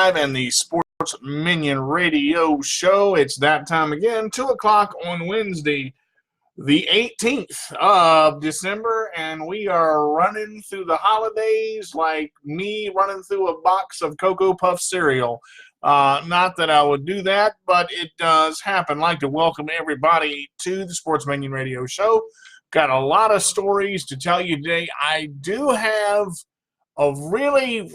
live and the Sports Minion Radio Show. It's that time again, 2 o'clock on Wednesday, the 18th of December, and we are running through the holidays like me running through a box of Cocoa Puff cereal. Not that I would do that, but it does happen. I'd like to welcome everybody to the Sports Minion Radio Show. Got a lot of stories to tell you today. I do have a really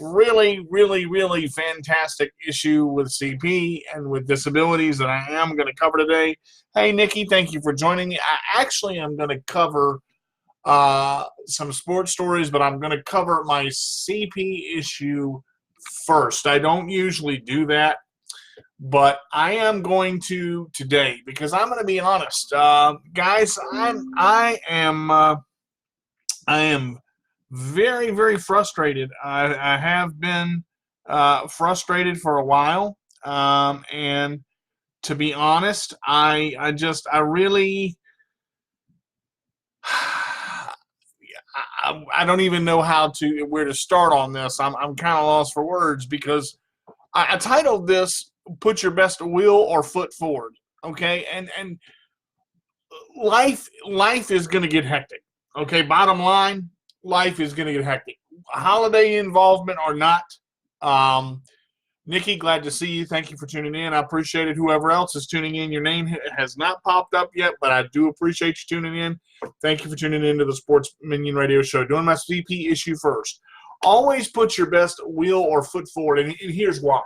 fantastic issue with CP and with disabilities that I am going to cover today. Hey, Nikki, thank you for joining me. I actually am going to cover some sports stories, but I'm going to cover my CP issue first. I don't usually do that, but I am going to today because I'm going to be honest. Guys, I am very frustrated. I have been frustrated for a while, and to be honest, I don't even know where to start on this. I'm kind of lost for words because I titled this "Put Your Best Wheel or Foot Forward." Okay, and life is going to get hectic. Okay, bottom line. Life is going to get hectic. Holiday involvement or not. Nikki, glad to see you. Thank you for tuning in. I appreciate it. Whoever else is tuning in, your name has not popped up yet, but I do appreciate you tuning in. Thank you for tuning in to the Sports Minion Radio Show. Doing my CP issue first. Always put your best wheel or foot forward, and here's why.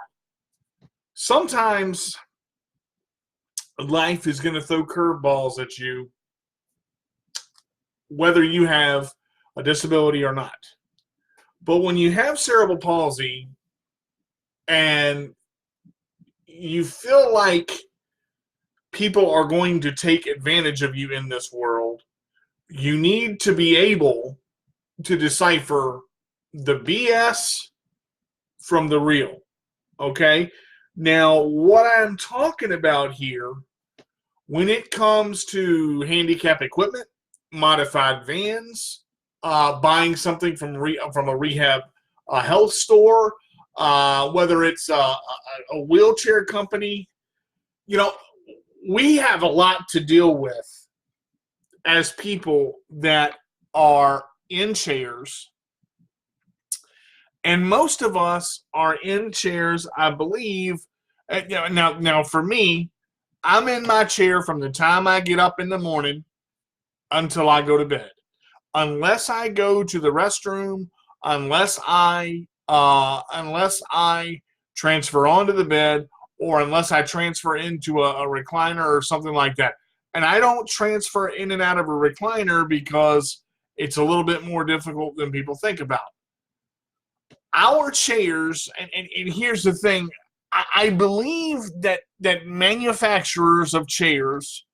Sometimes life is going to throw curveballs at you, whether you have a disability or not. But when you have cerebral palsy and you feel like people are going to take advantage of you in this world, you need to be able to decipher the BS from the real. Okay? Now, what I'm talking about here, when it comes to handicap equipment, modified vans, buying something from a rehab health store, whether it's a wheelchair company, we have a lot to deal with as people that are in chairs. And most of us are in chairs, I believe. Now for me, I'm in my chair from the time I get up in the morning until I go to bed. Unless I go to the restroom, unless I transfer onto the bed, or unless I transfer into a recliner or something like that. And I don't transfer in and out of a recliner because it's a little bit more difficult than people think about. Our chairs, and here's the thing, I believe that manufacturers of chairs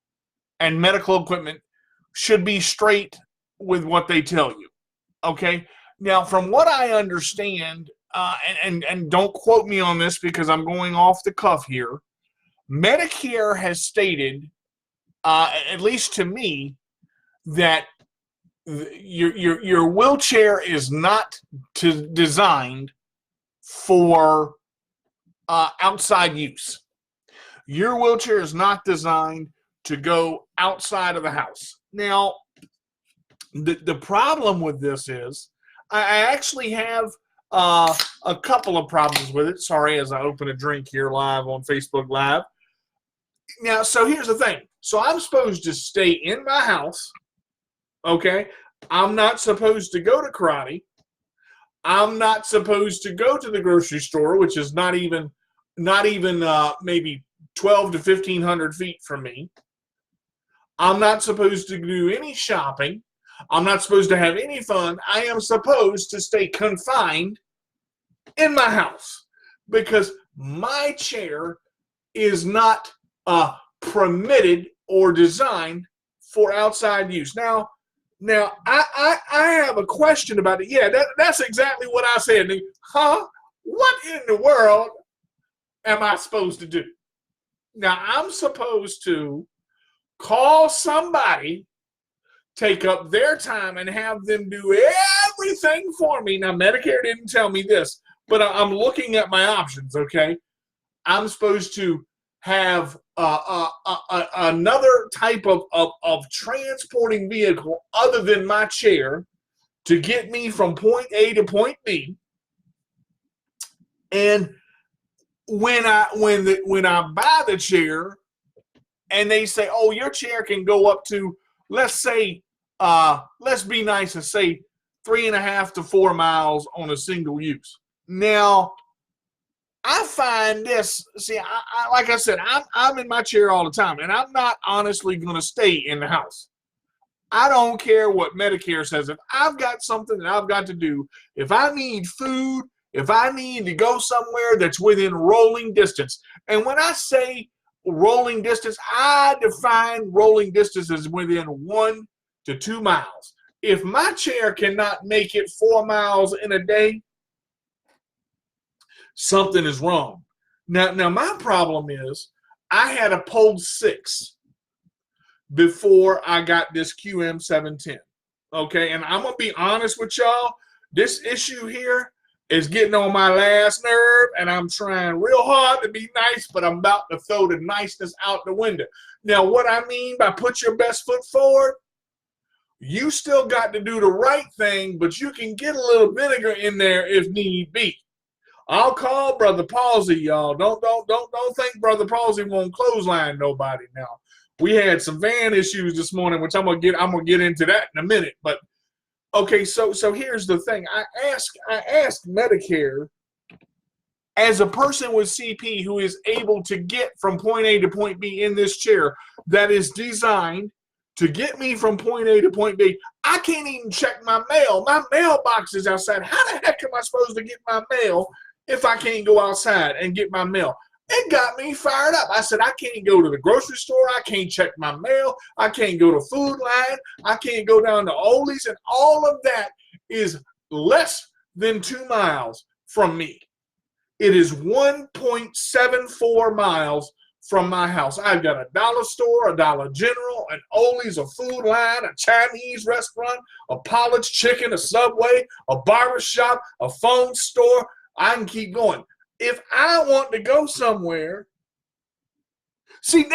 and medical equipment should be straight with what they tell you. Okay? Now, from what I understand, and don't quote me on this because I'm going off the cuff here, Medicare has stated, at least to me, that your wheelchair is not designed for outside use. Your wheelchair is not designed to go outside of the house. Now, the problem with this is I actually have a couple of problems with it. Sorry, as I open a drink here live on Facebook Live. Now, so here's the thing. So I'm supposed to stay in my house, okay? I'm not supposed to go to karate. I'm not supposed to go to the grocery store, which is not even maybe 12 to 1,500 feet from me. I'm not supposed to do any shopping. I'm not supposed to have any fun. I am supposed to stay confined in my house because my chair is not permitted or designed for outside use. Now I have a question about it. Yeah, that's exactly what I said. Huh? What in the world am I supposed to do? Now, I'm supposed to call somebody, take up their time, and have them do everything for me. Now, Medicare didn't tell me this, but I'm looking at my options, okay? I'm supposed to have another type of transporting vehicle other than my chair to get me from point A to point B. And when I buy the chair and they say, oh, your chair can go up to, let's say, let's be nice and say 3.5 to 4 miles on a single use. Now, I find this, see, I like I said, I'm in my chair all the time, and I'm not honestly going to stay in the house. I don't care what Medicare says. If I've got something that I've got to do, if I need food, if I need to go somewhere that's within rolling distance, and when I say rolling distance, I define rolling distance as within 1 to 2 miles. If my chair cannot make it 4 miles in a day, something is wrong. Now my problem is I had a Pole 6 before I got this QM710. Okay, and I'm gonna be honest with y'all. This issue here is getting on my last nerve, and I'm trying real hard to be nice, but I'm about to throw the niceness out the window. Now, what I mean by put your best foot forward, you still got to do the right thing, but you can get a little vinegar in there if need be. I'll call Brother Palsy, y'all. Don't think Brother Palsy won't clothesline nobody now. We had some van issues this morning, which I'm gonna get into that in a minute. But okay, so here's the thing. I asked Medicare, as a person with CP who is able to get from point A to point B in this chair that is designed to get me from point A to point B, I can't even check my mail. My mailbox is outside. How the heck am I supposed to get my mail if I can't go outside and get my mail? It got me fired up. I said, I can't go to the grocery store. I can't check my mail. I can't go to Food Line. I can't go down to Ollie's. And all of that is less than 2 miles from me. It is 1.74 miles from my house. I've got a dollar store, a Dollar General, an Ollie's, a Food Line, a Chinese restaurant, a Pollard's Chicken, a Subway, a barbershop, a phone store. I can keep going. If I want to go somewhere, see,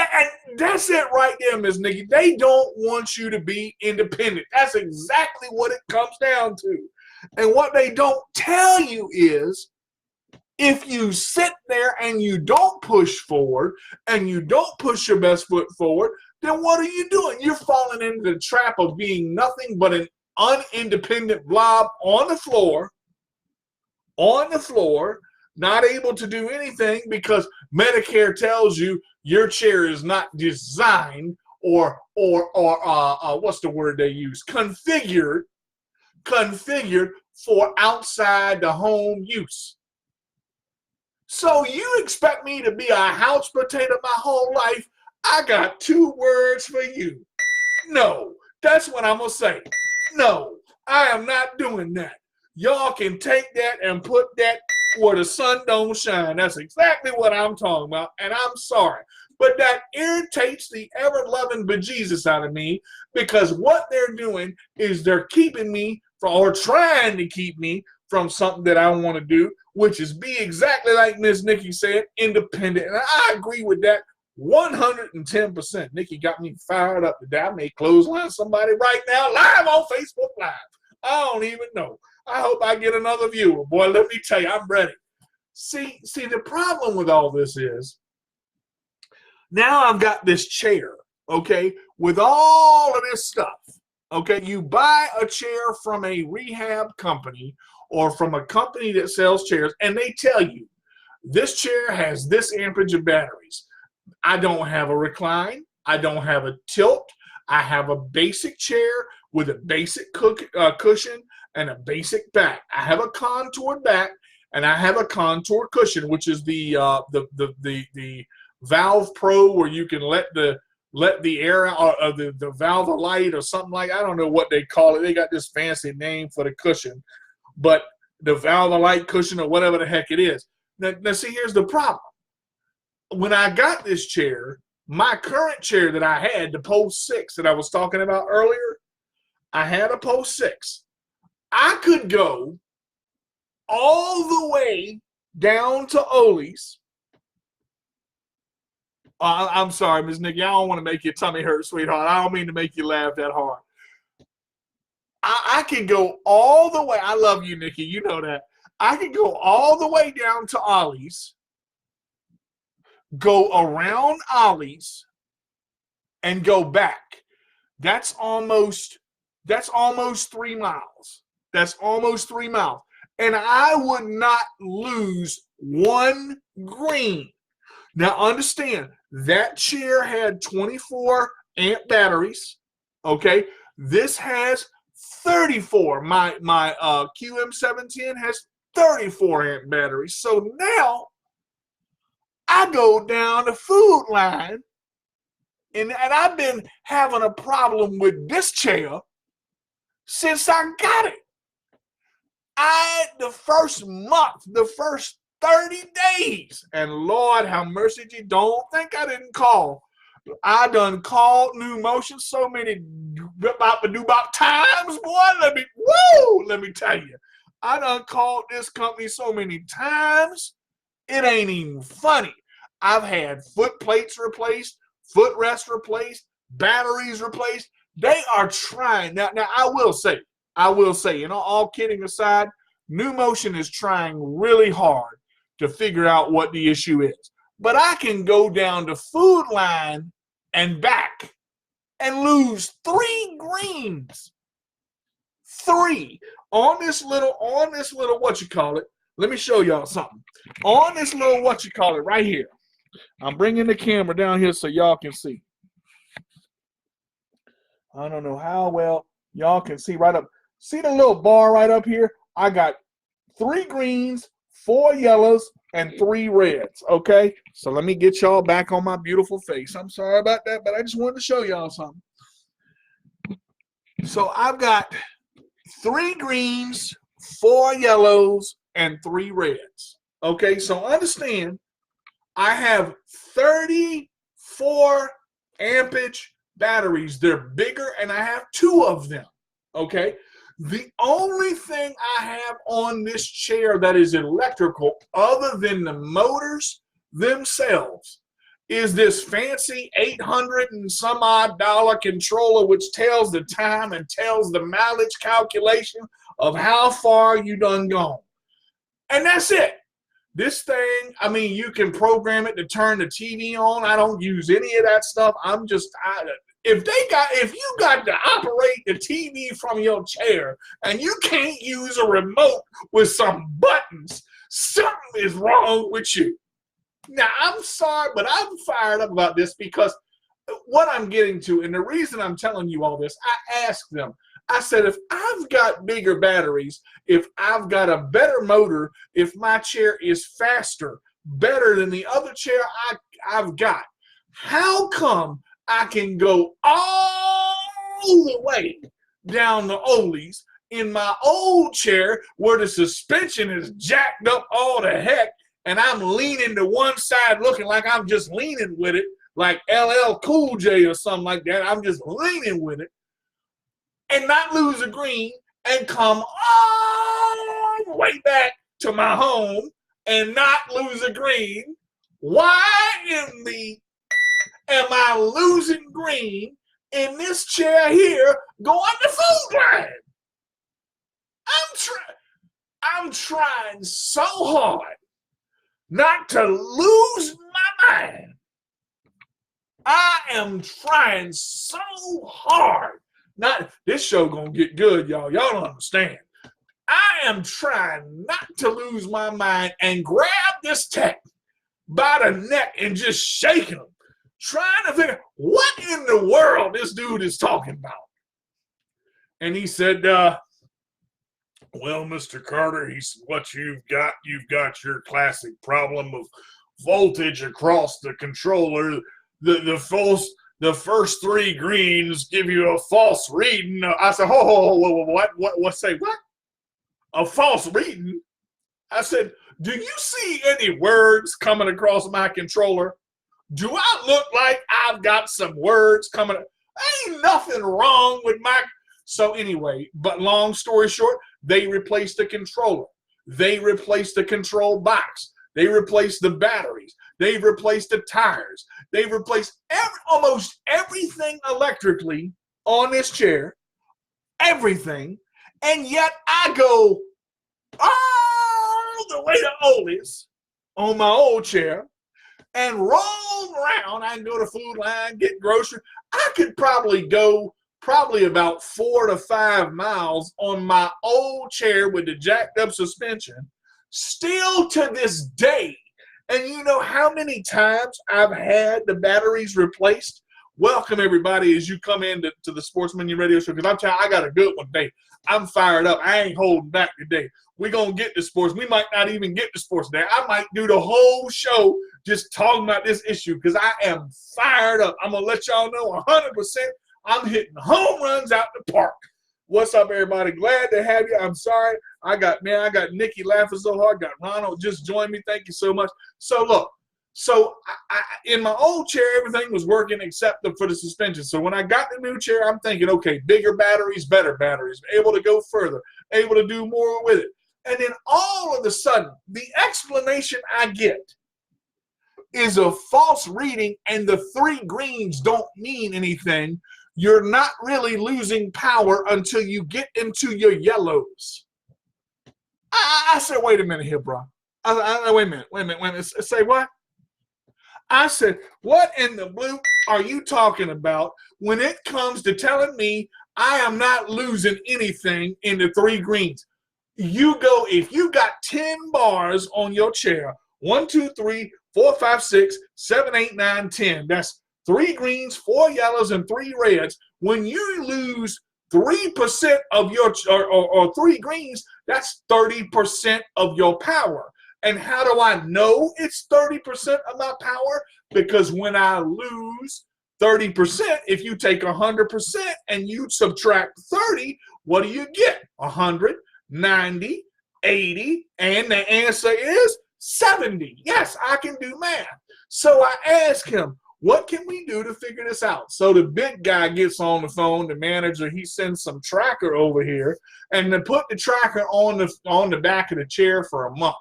that's it right there, Ms. Nikki. They don't want you to be independent. That's exactly what it comes down to. And what they don't tell you is, if you sit there and you don't push forward and you don't push your best foot forward, then what are you doing? You're falling into the trap of being nothing but an unindependent blob on the floor, not able to do anything because Medicare tells you your chair is not designed or what's the word they use? Configured for outside the home use. So you expect me to be a house potato my whole life? I got 2 words for you. No, that's what I'm gonna say. No, I am not doing that. Y'all can take that and put that where the sun don't shine. That's exactly what I'm talking about, and I'm sorry. But that irritates the ever-loving bejesus out of me, because what they're doing is they're keeping me from, or trying to keep me from something that I want to do, which is be exactly like Miss Nikki said, independent. And I agree with that 110%. Nikki got me fired up today. I may clothesline somebody right now live on Facebook Live. I don't even know. I hope I get another viewer. Boy, let me tell you, I'm ready. See, the problem with all this is, now I've got this chair, okay, with all of this stuff, okay? You buy a chair from a rehab company or from a company that sells chairs, and they tell you, this chair has this amperage of batteries. I don't have a recline. I don't have a tilt. I have a basic chair with a basic cushion and a basic back. I have a contoured back and I have a contour cushion, which is the Valve Pro, where you can let the air out, or the Valve Light or something like, I don't know what they call it. They got this fancy name for the cushion, but the Valve Light cushion or whatever the heck it is. Now see, here's the problem. When I got this chair, my current chair that I had, the Pole 6 that I was talking about earlier, I had a Pole 6. I could go all the way down to Ollie's. I'm sorry, Ms. Nikki. I don't want to make your tummy hurt, sweetheart. I don't mean to make you laugh that hard. I can go all the way. I love you, Nikki. You know that. I can go all the way down to Ollie's, go around Ollie's, and go back. That's almost 3 miles. That's almost 3 miles. And I would not lose one green. Now understand, that chair had 24 amp batteries. Okay. This has 34. My QM710 has 34 amp batteries. So now I go down the Food Line, and I've been having a problem with this chair since I got it. The first month, the first 30 days, and Lord have mercy, you don't think I didn't call. I done called New Motion so many times, boy. Let me tell you. I done called this company so many times, it ain't even funny. I've had foot plates replaced, footrests replaced, batteries replaced. They are trying. Now I will say, all kidding aside, New Motion is trying really hard to figure out what the issue is. But I can go down to Food Line and back and lose 3 greens. 3 on this little what you call it. Let me show y'all something. On this little what you call it right here. I'm bringing the camera down here so y'all can see. I don't know how well y'all can see right up. See the little bar right up here? I got 3 greens, 4 yellows, and 3 reds. Okay, so let me get y'all back on my beautiful face. I'm sorry about that, but I just wanted to show y'all something. So I've got 3 greens, 4 yellows, and 3 reds. Okay, so understand, I have 34 ampage batteries. They're bigger, and I have 2 of them. Okay. The only thing I have on this chair that is electrical, other than the motors themselves, is this fancy $800 and some odd dollar controller, which tells the time and tells the mileage calculation of how far you done gone. And that's it. This thing, I mean, you can program it to turn the TV on. I don't use any of that stuff. If you got to operate the TV from your chair and you can't use a remote with some buttons, something is wrong with you. Now, I'm sorry, but I'm fired up about this because what I'm getting to, and the reason I'm telling you all this, I asked them, I said, if I've got bigger batteries, if I've got a better motor, if my chair is faster, better than the other chair I've got, how come I can go all the way down to Ollie's in my old chair where the suspension is jacked up all the heck and I'm leaning to one side looking like I'm just leaning with it, like LL Cool J or something like that. I'm just leaning with it and not lose a green and come all the way back to my home and not lose a green. Why in the am I losing green in this chair here going to Food Line? I'm trying so hard not to lose my mind. I am trying so hard. This show gonna get good, y'all. Y'all don't understand. I am trying not to lose my mind and grab this tech by the neck and just shake him, trying to figure what in the world this dude is talking about. And he said, well, Mr. Carter, he said, what you've got your classic problem of voltage across the controller. The first 3 greens give you a false reading. I said, what? Say what? A false reading? I said, do you see any words coming across my controller? Do I look like I've got some words coming? Ain't nothing wrong with my. So anyway, but long story short, they replaced the controller. They replaced the control box. They replaced the batteries. They've replaced the tires. They've replaced almost everything electrically on this chair. Everything. And yet I go all the way to Ole's on my old chair and roll around. I can go to Food Line, get groceries. I could probably go about 4 to 5 miles on my old chair with the jacked up suspension, still to this day. And you know how many times I've had the batteries replaced? Welcome, everybody, as you come in to the Sports Minion Radio Show, because I'm telling you, I got a good one today. I'm fired up. I ain't holding back today. We're going to get to sports. We might not even get to sports today. I might do the whole show just talking about this issue because I am fired up. I'm going to let y'all know 100% I'm hitting home runs out the park. What's up, everybody? Glad to have you. I'm sorry. I got Nikki laughing so hard. Got Ronald just joined me. Thank you so much. So look, in my old chair, everything was working except for the suspension. So when I got the new chair, I'm thinking, okay, bigger batteries, better batteries, able to go further, able to do more with it. And then all of a sudden, the explanation I get is a false reading, and the 3 greens don't mean anything. You're not really losing power until you get into your yellows. I said, wait a minute here, bro. Wait a minute. Say what? I said, what in the blue are you talking about when it comes to telling me I am not losing anything in the 3 greens? If you got 10 bars on your chair, 1, 2, 3, 4, 5, 6, 7, 8, 9, 10. That's 3 greens, 4 yellows, and 3 reds. When you lose 3% of your or 3 greens, that's 30% of your power. And how do I know it's 30% of my power? Because when I lose 30%, if you take 100% and you subtract 30, what do you get? 100, 90, 80, and the answer is 70. Yes, I can do math. So I asked him, what can we do to figure this out? So the big guy gets on the phone, the manager, he sends some tracker over here, and they put the tracker on the back of the chair for a month.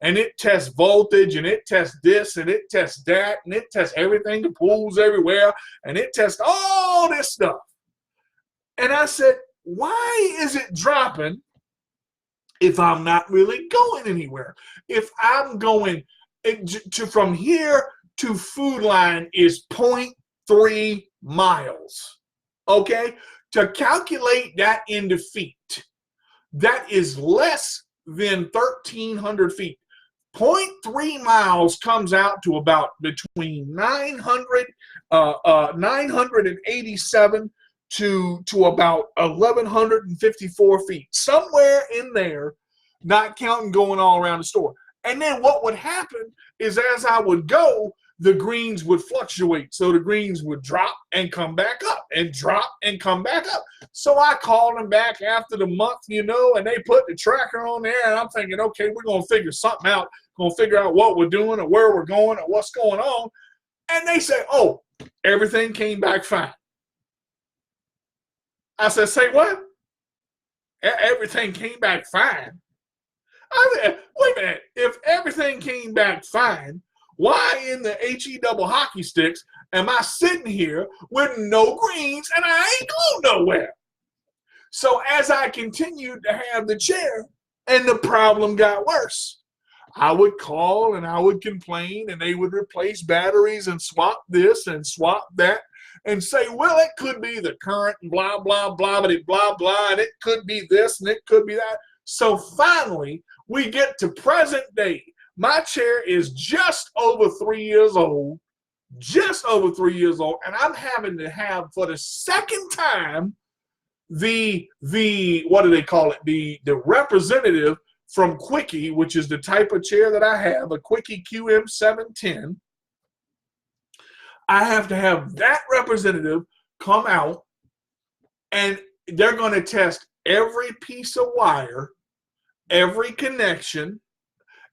And it tests voltage, and it tests this, and it tests that, and it tests everything, the pools everywhere, and it tests all this stuff. And I said, why is it dropping if I'm not really going anywhere? If I'm going from here to Food Line is 0.3 miles, okay? To calculate that into feet, that is less than 1,300 feet. 0.3 miles comes out to about between 987 to about 1,154 feet, somewhere in there, not counting going all around the store. And then what would happen is as I would go, the greens would fluctuate. So the greens would drop and come back up and drop and come back up. So I called them back after the month, and they put the tracker on there, and I'm thinking, okay, we're going to figure something out. Going to figure out what we're doing or where we're going or what's going on. And they say, oh, everything came back fine. I said, say what? Everything came back fine. I said, wait a minute. If everything came back fine, why in the HE double hockey sticks am I sitting here with no greens and I ain't going nowhere? So as I continued to have the chair and the problem got worse, I would call and I would complain, and they would replace batteries and swap this and swap that and say, well, it could be the current and blah, blah, blah, blah, blah, and it could be this and it could be that. So finally, we get to present day. My chair is just over 3 years old, and I'm having to have for the second time the what do they call it? The representative from Quickie, which is the type of chair that I have, a Quickie QM710. I have to have that representative come out, and they're going to test every piece of wire, every connection,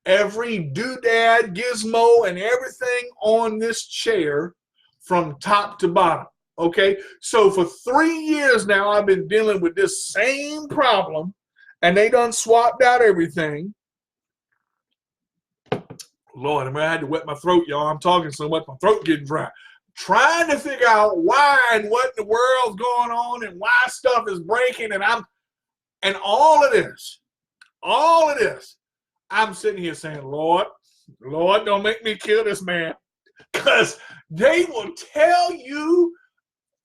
every doodad, gizmo, and everything on this chair from top to bottom. Okay, so for 3 years now, I've been dealing with this same problem, and they done swapped out everything. Lord, I mean, I had to wet my throat, y'all. I'm talking so much, my throat getting dry. Trying to figure out why and what in the world's going on and why stuff is breaking. And all of this, I'm sitting here saying, Lord, don't make me kill this man. Because they will tell you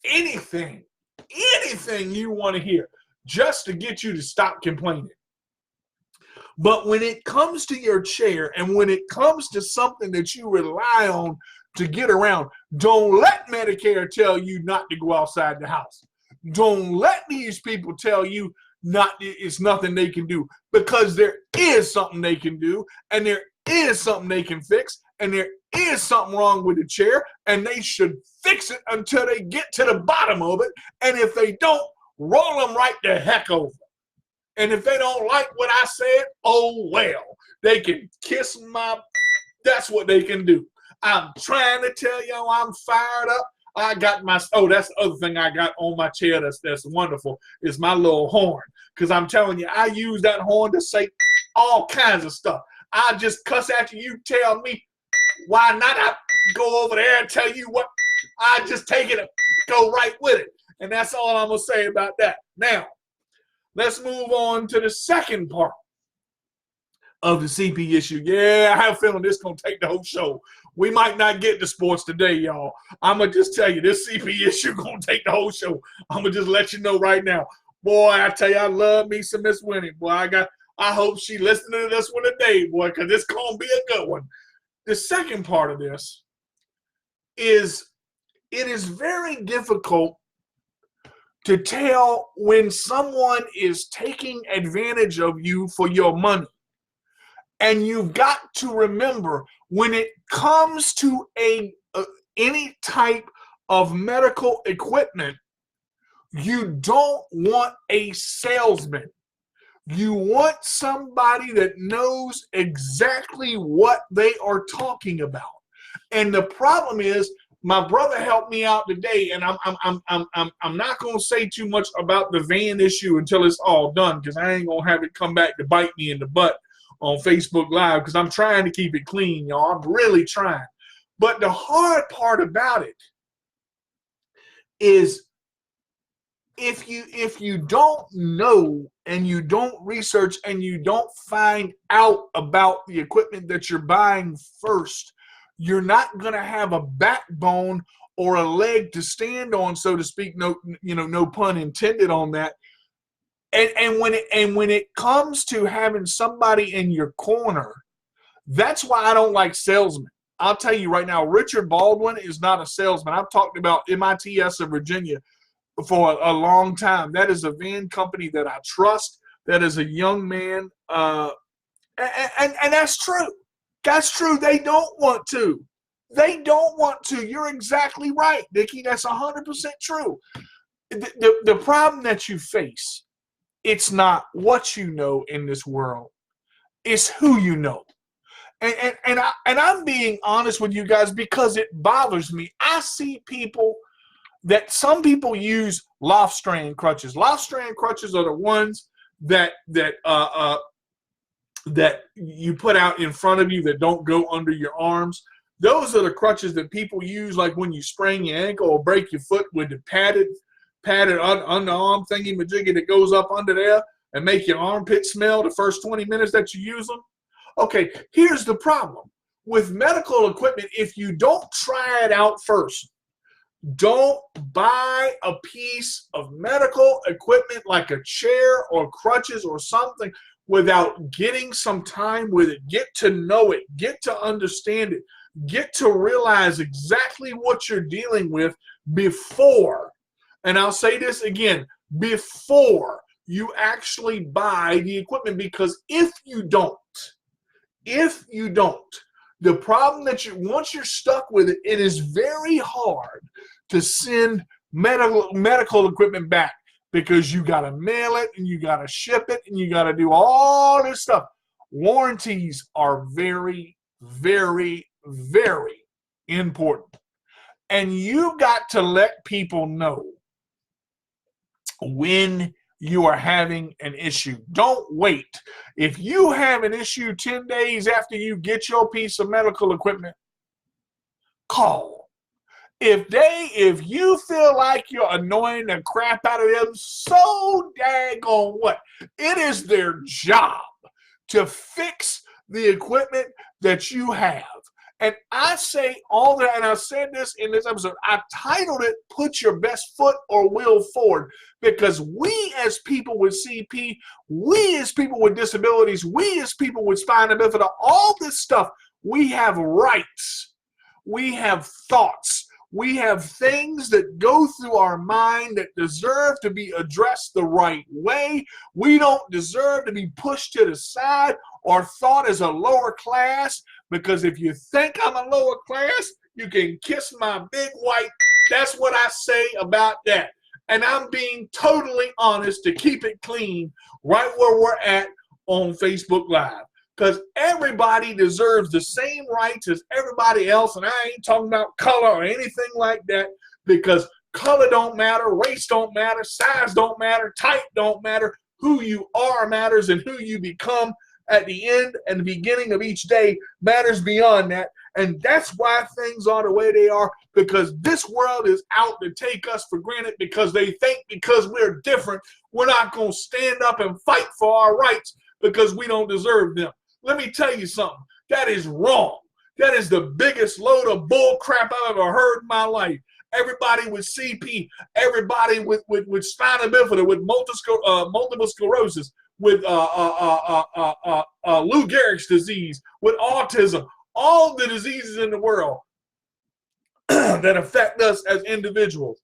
anything you want to hear just to get you to stop complaining. But when it comes to your chair and when it comes to something that you rely on to get around, don't let Medicare tell you not to go outside the house. Don't let these people tell you it's nothing they can do, because there is something they can do, and there is something they can fix, and there is something wrong with the chair, and they should fix it until they get to the bottom of it. And if they don't, roll them right the heck over. And if they don't like what I said, oh well, they can kiss my, that's what they can do. I'm trying to tell y'all I'm fired up. I got my, that's the other thing I got on my chair that's wonderful, is my little horn. Because I'm telling you, I use that horn to say all kinds of stuff. I just cuss after you tell me why not. I go over there and tell you what. I just take it and go right with it. And that's all I'm going to say about that. Now, let's move on to the second part of the CP issue. Yeah, I have a feeling this is going to take the whole show. We might not get to sports today, y'all. I'm going to just tell you, this CP issue going to take the whole show. I'm going to just let you know right now. Boy, I tell you, I love me some Miss Winnie. Boy, I hope she listening to this one today, boy, because it's going to be a good one. The second part of this is it is very difficult to tell when someone is taking advantage of you for your money. And you've got to remember, when it comes to any type of medical equipment, you don't want a salesman. You want somebody that knows exactly what they are talking about. And the problem is, my brother helped me out today, and I'm not going to say too much about the van issue until it's all done, because I ain't going to have it come back to bite me in the butt on Facebook Live, because I'm trying to keep it clean, y'all. I'm really trying. But the hard part about it is, if you don't know and you don't research and you don't find out about the equipment that you're buying first, you're not going to have a backbone or a leg to stand on, so to speak. No pun intended on that. And when it comes to having somebody in your corner, that's why I don't like salesmen. I'll tell you right now, Richard Baldwin is not a salesman. I've talked about MITS of Virginia for a long time. That is a van company that I trust. That is a young man, and that's true. That's true. They don't want to. They don't want to. You're exactly right, Dickie. That's 100% true. The problem that you face, it's not what you know in this world. It's who you know. And I'm being honest with you guys because it bothers me. I see people that some people use loft strand crutches. Loft strand crutches are the ones that you put out in front of you that don't go under your arms. Those are the crutches that people use, like when you sprain your ankle or break your foot, with the padded underarm thingy majiggy that goes up under there and make your armpit smell the first 20 minutes that you use them. Okay, here's the problem. With medical equipment, if you don't try it out first, don't buy a piece of medical equipment like a chair or crutches or something without getting some time with it. Get to know it. Get to understand it. Get to realize exactly what you're dealing with before, and I'll say this again, before you actually buy the equipment. Because if you don't, the problem that once you're stuck with it, it is very hard to send medical equipment back, because you got to mail it and you got to ship it and you got to do all this stuff. Warranties are very, very, very important. And you got to let people know when you are having an issue. Don't wait. If you have an issue 10 days after you get your piece of medical equipment, call. If you feel like you're annoying the crap out of them, so daggone what? It is their job to fix the equipment that you have. And I say all that, and I said this in this episode, I titled it, Put Your Best Foot or Will Forward, because we as people with CP, we as people with disabilities, we as people with spina bifida, all this stuff, we have rights, we have thoughts, we have things that go through our mind that deserve to be addressed the right way. We don't deserve to be pushed to the side or thought as a lower class, because if you think I'm a lower class, you can kiss my big white. That's what I say about that. And I'm being totally honest to keep it clean right where we're at on Facebook Live. Because everybody deserves the same rights as everybody else. And I ain't talking about color or anything like that, because color don't matter, race don't matter, size don't matter, type don't matter. Who you are matters, and who you become at the end and the beginning of each day matters beyond that. And that's why things are the way they are, because this world is out to take us for granted, because they think because we're different, we're not going to stand up and fight for our rights because we don't deserve them. Let me tell you something. That is wrong. That is the biggest load of bull crap I've ever heard in my life. Everybody with CP, everybody with spina bifida, with multiple sclerosis, with Lou Gehrig's disease, with autism, all the diseases in the world that affect us as individuals.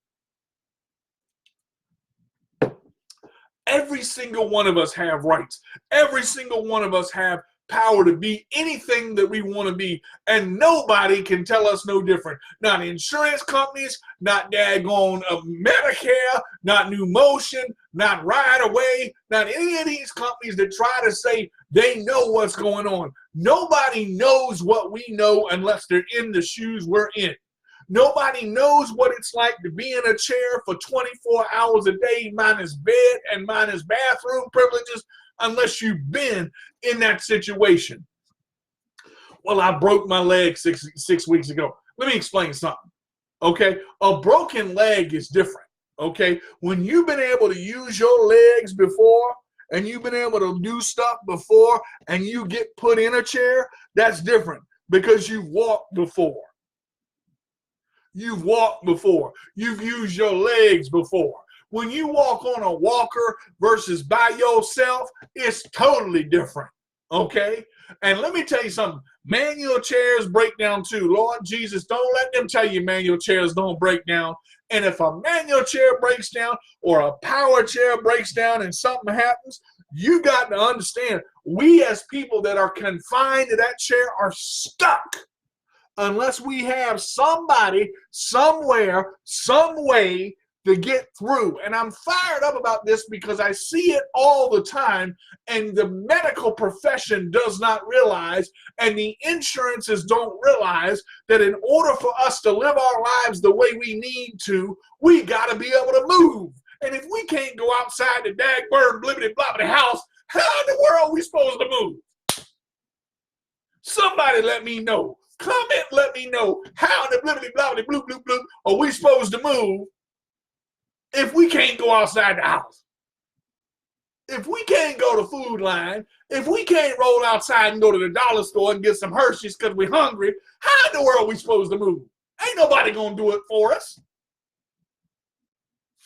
Every single one of us have rights. Every single one of us have power to be anything that we want to be, and nobody can tell us no different. Not insurance companies, not daggone Medicare, not New Motion, not Ride Away, not any of these companies that try to say they know what's going on. Nobody knows what we know unless they're in the shoes we're in. Nobody knows what it's like to be in a chair for 24 hours a day, minus bed and minus bathroom privileges, unless you've been in that situation. Well, I broke my leg six weeks ago. Let me explain something, okay? A broken leg is different, okay? When you've been able to use your legs before, and you've been able to do stuff before, and you get put in a chair, that's different, because you've walked before. You've walked before. You've used your legs before. When you walk on a walker versus by yourself, it's totally different, okay? And let me tell you something. Manual chairs break down too. Lord Jesus, don't let them tell you manual chairs don't break down. And if a manual chair breaks down or a power chair breaks down and something happens, you got to understand, we as people that are confined to that chair are stuck unless we have somebody, somewhere, some way to get through. And I'm fired up about this because I see it all the time, and the medical profession does not realize, and the insurances don't realize, that in order for us to live our lives the way we need to, we got to be able to move. And if we can't go outside the dag-burn blibbity-blobbity house, how in the world are we supposed to move? Somebody let me know. Comment, let me know, how in the blibbity-blobbity bloop-bloop-bloop are we supposed to move if we can't go outside the house? If we can't go to Food Line, if we can't roll outside and go to the dollar store and get some Hershey's because we're hungry, how in the world are we supposed to move? Ain't nobody going to do it for us.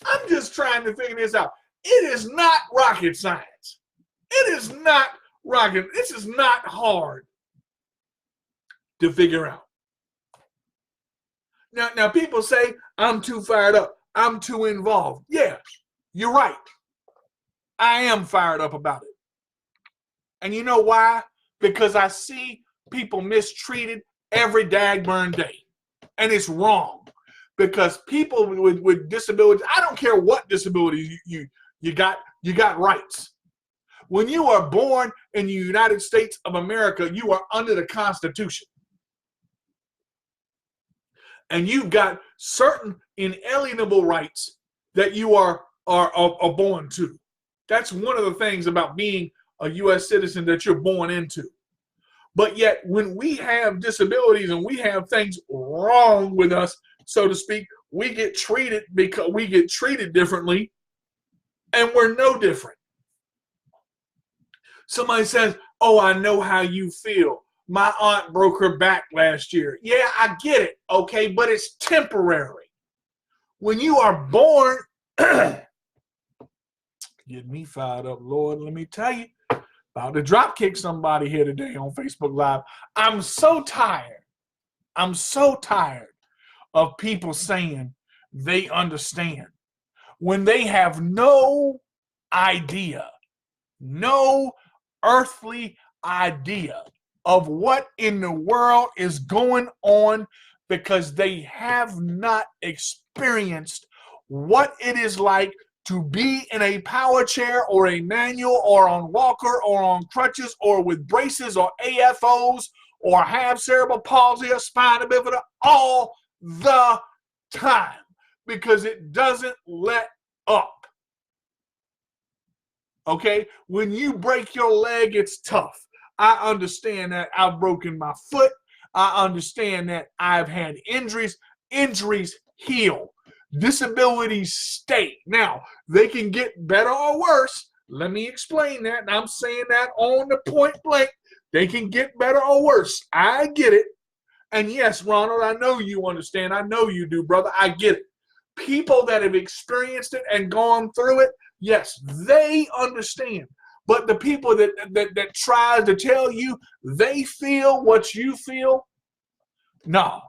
I'm just trying to figure this out. It is not rocket science. It is not rocket. This is not hard to figure out. Now people say, I'm too fired up. I'm too involved. Yeah, you're right. I am fired up about it. And you know why? Because I see people mistreated every dag-burn day. And it's wrong. Because people with disabilities, I don't care what disability you got rights. When you are born in the United States of America, you are under the Constitution. And you've got certain inalienable rights that you are born to. That's one of the things about being a U.S. citizen that you're born into. But yet, when we have disabilities and we have things wrong with us, so to speak, we get treated differently, and we're no different. Somebody says, "Oh, I know how you feel. My aunt broke her back last year." Yeah, I get it, okay, but it's temporary. When you are born, get me fired up, Lord, let me tell you. About to drop kick somebody here today on Facebook Live. I'm so tired. I'm so tired of people saying they understand when they have no idea, no earthly idea of what in the world is going on, because they have not experienced what it is like to be in a power chair or a manual or on walker or on crutches or with braces or AFOs or have cerebral palsy or spina bifida all the time, because it doesn't let up. Okay? When you break your leg, it's tough. I understand that. I've broken my foot. I understand that I've had injuries. Injuries heal. Disabilities stay. Now, they can get better or worse. Let me explain that. And I'm saying that on the point blank. They can get better or worse. I get it. And yes, Ronald, I know you understand. I know you do, brother. I get it. People that have experienced it and gone through it, yes, they understand. But the people that try to tell you they feel what you feel, no.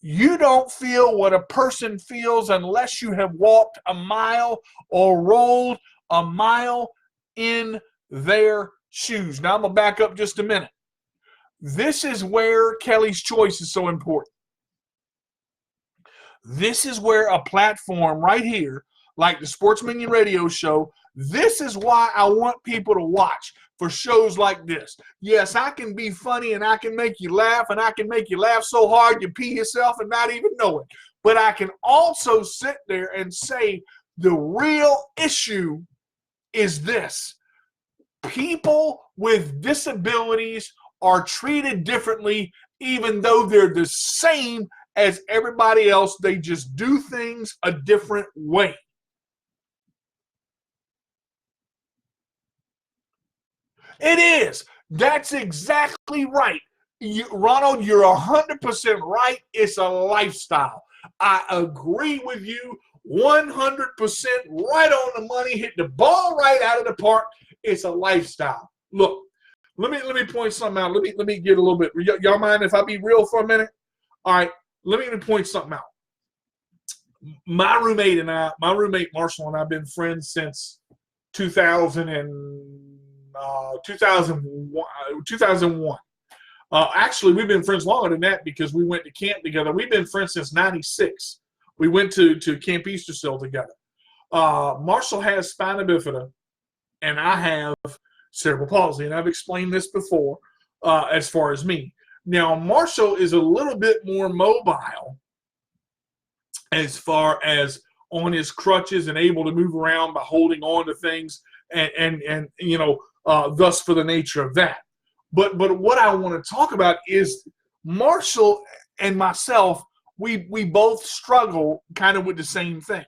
You don't feel what a person feels unless you have walked a mile or rolled a mile in their shoes. Now, I'm going to back up just a minute. This is where Kelly's Choice is so important. This is where a platform right here, like the Sports Minion Radio Show, this is why I want people to watch for shows like this. Yes, I can be funny and I can make you laugh, and I can make you laugh so hard you pee yourself and not even know it. But I can also sit there and say the real issue is this. People with disabilities are treated differently, even though they're the same as everybody else. They just do things a different way. It is. That's exactly right. Ronald, you're 100% right. It's a lifestyle. I agree with you 100%, right on the money. Hit the ball right out of the park. It's a lifestyle. Look, let me point something out. Let me get a little bit. Y'all mind if I be real for a minute? All right, let me point something out. My roommate Marshall and I have been friends since 2001. Actually, we've been friends longer than that because we went to camp together. We've been friends since '96. We went to Camp Eastersill together. Marshall has spina bifida, and I have cerebral palsy, and I've explained this before as far as me. Now, Marshall is a little bit more mobile as far as on his crutches and able to move around by holding on to things, and you know, thus for the nature of that. But what I want to talk about is Marshall and myself, we both struggle kind of with the same thing.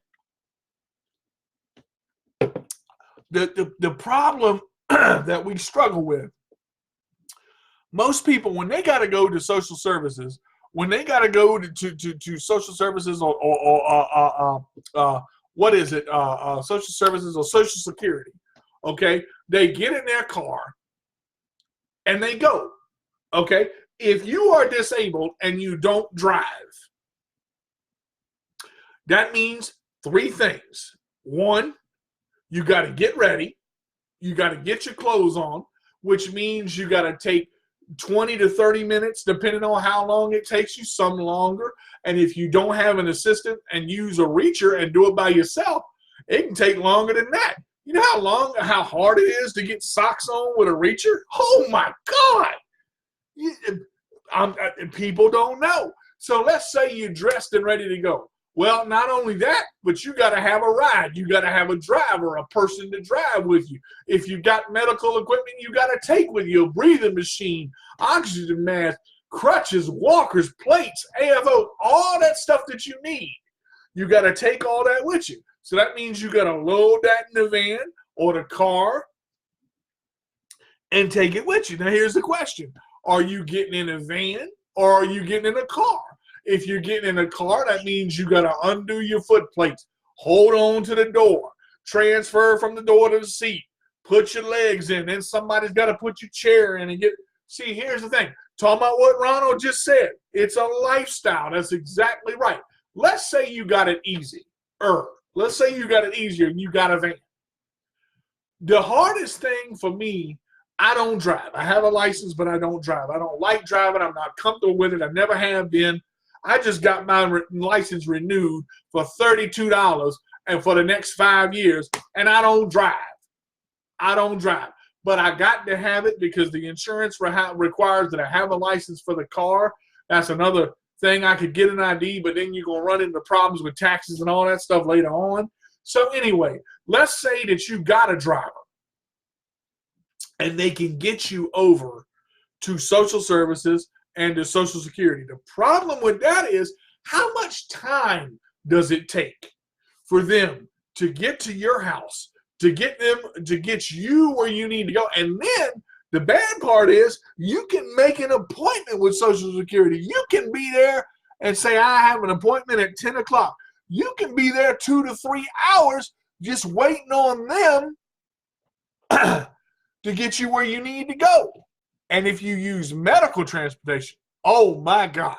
The problem that we struggle with, most people, when they got to go to social services, when they got to go to social services or what is it, social services or Social Security, okay, they get in their car and they go, okay? If you are disabled and you don't drive, that means three things. One, you got to get ready. You got to get your clothes on, which means you got to take 20 to 30 minutes, depending on how long it takes you, some longer. And if you don't have an assistant and use a reacher and do it by yourself, it can take longer than that. You know how hard it is to get socks on with a reacher? Oh my God! People don't know. So let's say you're dressed and ready to go. Well, not only that, but you got to have a ride. You got to have a driver, a person to drive with you. If you got medical equipment, you got to take with you a breathing machine, oxygen mask, crutches, walkers, plates, AFO, all that stuff that you need. You got to take all that with you. So that means you got to load that in the van or the car and take it with you. Now, here's the question. Are you getting in a van or are you getting in a car? If you're getting in a car, that means you got to undo your foot plates, hold on to the door, transfer from the door to the seat, put your legs in, then somebody's got to put your chair in and get. See, here's the thing. Talking about what Ronald just said. It's a lifestyle. That's exactly right. Let's say you got it easy. Let's say you got it easier and you got a van. The hardest thing for me, I don't drive. I have a license, but I don't drive. I don't like driving. I'm not comfortable with it. I never have been. I just got my license renewed for $32 and for the next 5 years, and I don't drive. I don't drive. But I got to have it because the insurance requires that I have a license for the car. That's another thing. I could get an ID, but then you're going to run into problems with taxes and all that stuff later on. So anyway, let's say that you got a driver and they can get you over to social services and to Social Security. The problem with that is, how much time does it take for them to get to your house, to get you where you need to go? And then the bad part is, you can make an appointment with Social Security. You can be there and say, I have an appointment at 10 o'clock. You can be there 2 to 3 hours just waiting on them to get you where you need to go. And if you use medical transportation, oh my God,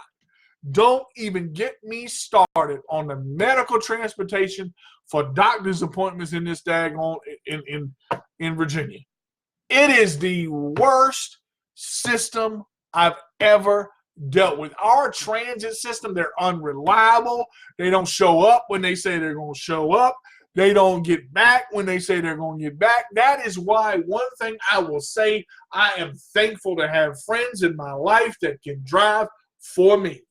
don't even get me started on the medical transportation for doctor's appointments in this daggone in Virginia. It is the worst system I've ever dealt with. Our transit system, they're unreliable. They don't show up when they say they're going to show up. They don't get back when they say they're going to get back. That is why one thing I will say, I am thankful to have friends in my life that can drive for me.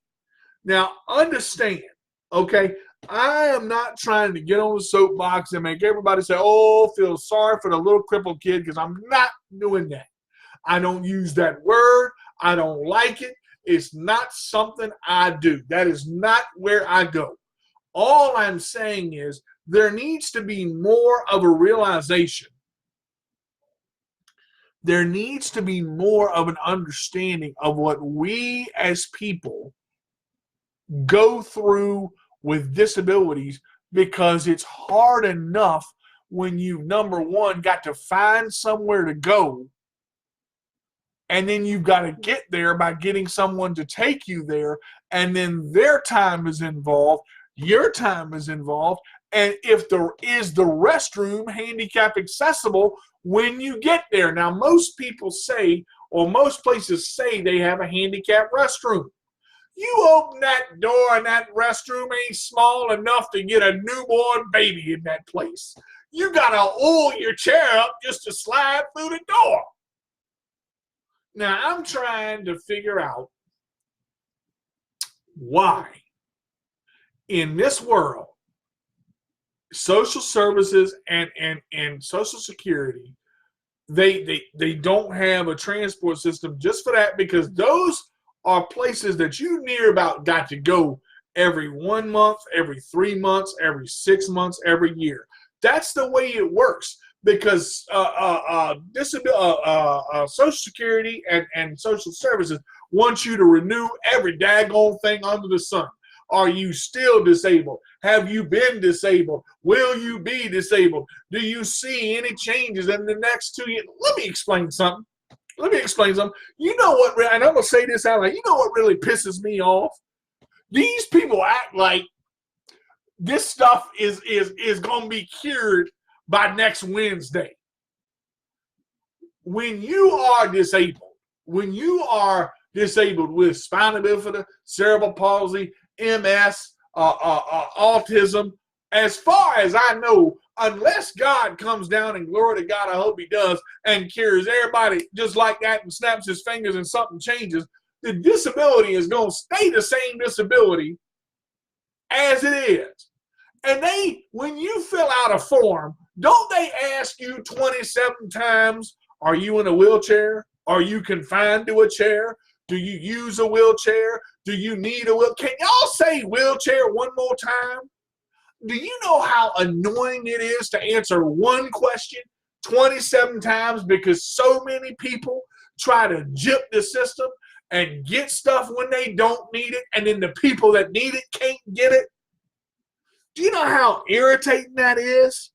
Now, understand, okay, I am not trying to get on the soapbox and make everybody say, oh, feel sorry for the little crippled kid, because I'm not doing that. I don't use that word. I don't like it. It's not something I do. That is not where I go. All I'm saying is, there needs to be more of a realization. There needs to be more of an understanding of what we as people go through with disabilities, because it's hard enough when you, number one, got to find somewhere to go, and then you've got to get there by getting someone to take you there, and then their time is involved, your time is involved. And if there is the restroom handicap accessible when you get there. Now, most people say, or most places say, they have a handicap restroom. You open that door and that restroom ain't small enough to get a newborn baby in that place. You got to oil your chair up just to slide through the door. Now, I'm trying to figure out why in this world social services and Social Security, they don't have a transport system just for that, because those are places that you near about got to go every 1 month, every 3 months, every 6 months, every year. That's the way it works, because Social Security and Social Services want you to renew every daggone thing under the sun. Are you still disabled? Have you been disabled? Will you be disabled? Do you see any changes in the next 2 years? Let me explain something. You know what, and I'm going to say this out loud, you know what really pisses me off? These people act like this stuff is going to be cured by next Wednesday. When you are disabled with spinal bifida, cerebral palsy, MS, autism, as far as I know, unless God comes down, and glory to God, I hope he does, and cures everybody just like that and snaps his fingers and something changes, the disability is going to stay the same disability as it is. And when you fill out a form, don't they ask you 27 times, are you in a wheelchair? Are you confined to a chair? Do you use a wheelchair? Do you need a wheelchair? Can y'all say wheelchair one more time? Do you know how annoying it is to answer one question 27 times because so many people try to gyp the system and get stuff when they don't need it, and then the people that need it can't get it? Do you know how irritating that is?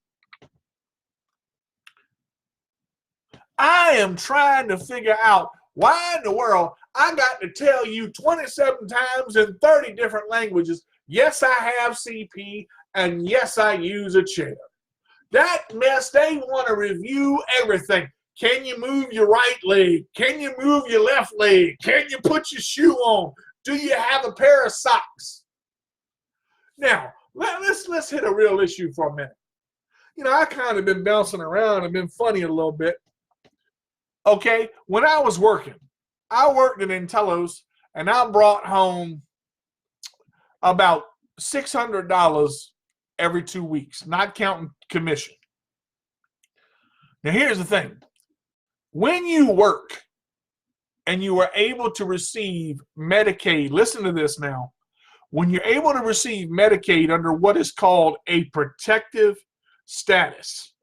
I am trying to figure out why in the world I got to tell you 27 times in 30 different languages, yes, I have CP, and yes, I use a chair. That mess, they want to review everything. Can you move your right leg? Can you move your left leg? Can you put your shoe on? Do you have a pair of socks? Now, let's hit a real issue for a minute. You know, I kind of been bouncing around and been funny a little bit. Okay, when I was working, I worked at Intellos, and I brought home about $600 every 2 weeks, not counting commission. Now, here's the thing. When you work and you are able to receive Medicaid, listen to this now. When you're able to receive Medicaid under what is called a protective status.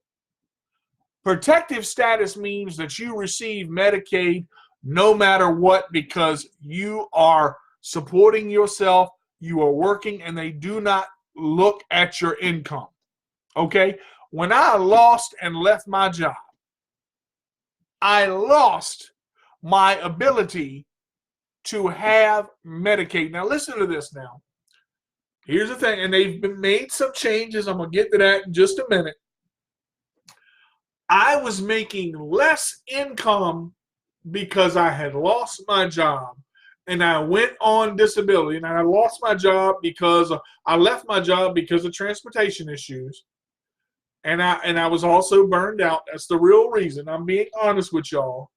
Protective status means that you receive Medicaid no matter what because you are supporting yourself, you are working, and they do not look at your income. Okay? When I lost and left my job, I lost my ability to have Medicaid. Now listen to this now. Here's the thing, and they've made some changes. I'm going to get to that in just a minute. I was making less income because I had lost my job, and I went on disability, and I lost my job because I left my job because of transportation issues. And I was also burned out. That's the real reason. I'm being honest with y'all.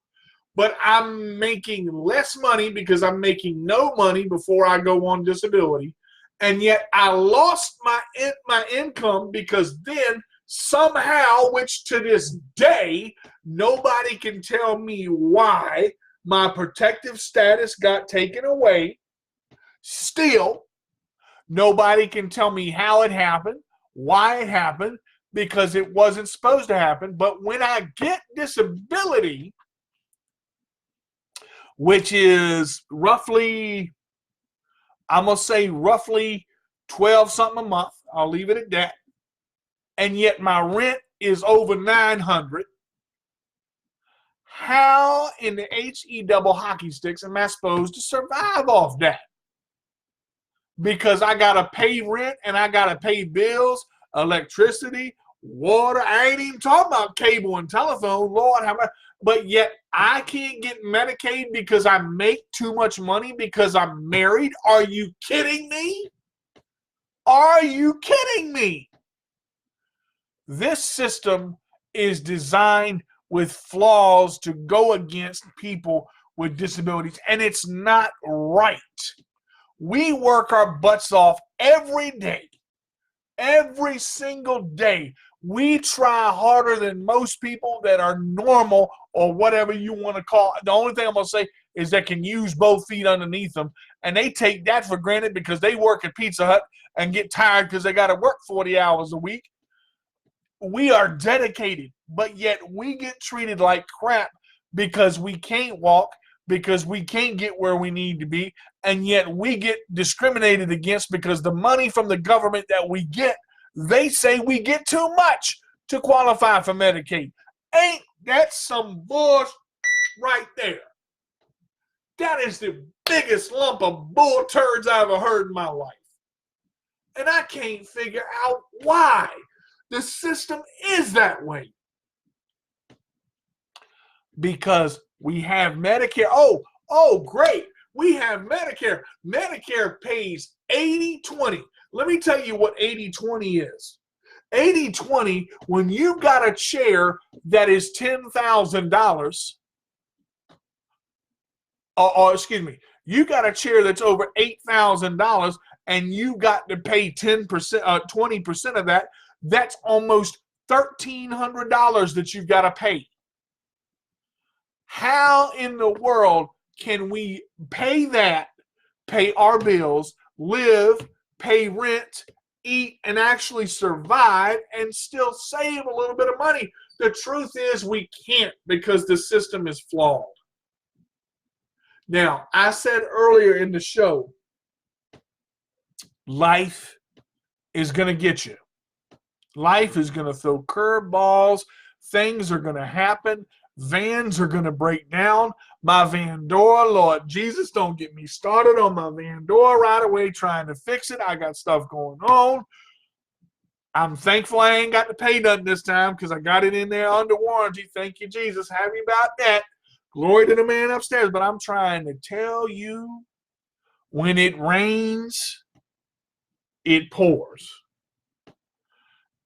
But I'm making less money because I'm making no money before I go on disability. And yet I lost my income because then somehow, which to this day, nobody can tell me why my protective status got taken away. Still, nobody can tell me how it happened, why it happened, because it wasn't supposed to happen. But when I get disability, which is roughly, I'm going to say roughly 12 something a month, I'll leave it at that, and yet my rent is over $900, how in the HE double hockey sticks am I supposed to survive off that? Because I got to pay rent and I got to pay bills, electricity, water. I ain't even talking about cable and telephone, Lord, how much, but yet I can't get Medicaid because I make too much money because I'm married. Are you kidding me? Are you kidding me? This system is designed with flaws to go against people with disabilities, and it's not right. We work our butts off every day, every single day. We try harder than most people that are normal or whatever you want to call it. The only thing I'm going to say is they can use both feet underneath them, and they take that for granted because they work at Pizza Hut and get tired because they got to work 40 hours a week. We are dedicated, but yet we get treated like crap because we can't walk, because we can't get where we need to be, and yet we get discriminated against because the money from the government that we get, they say we get too much to qualify for Medicaid. Ain't that some bull right there? That is the biggest lump of bull turds I've ever heard in my life. And I can't figure out why the system is that way. Because we have Medicare. Oh, great. We have Medicare. Medicare pays 80-20. Let me tell you what 80-20 is. 80-20, when you got a chair that is $10,000, or excuse me, you got a chair that's over $8,000, and you got to pay 10%, 20% of that, that's almost $1,300 that you've got to pay. How in the world can we pay that, pay our bills, live, pay rent, eat, and actually survive and still save a little bit of money? The truth is we can't, because the system is flawed. Now, I said earlier in the show, life is going to get you. Life is going to throw curveballs. Things are going to happen. Vans are going to break down. My van door, Lord Jesus, don't get me started on my van door right away trying to fix it. I got stuff going on. I'm thankful I ain't got to pay nothing this time because I got it in there under warranty. Thank you, Jesus. Happy about that. Glory to the man upstairs. But I'm trying to tell you, when it rains, it pours.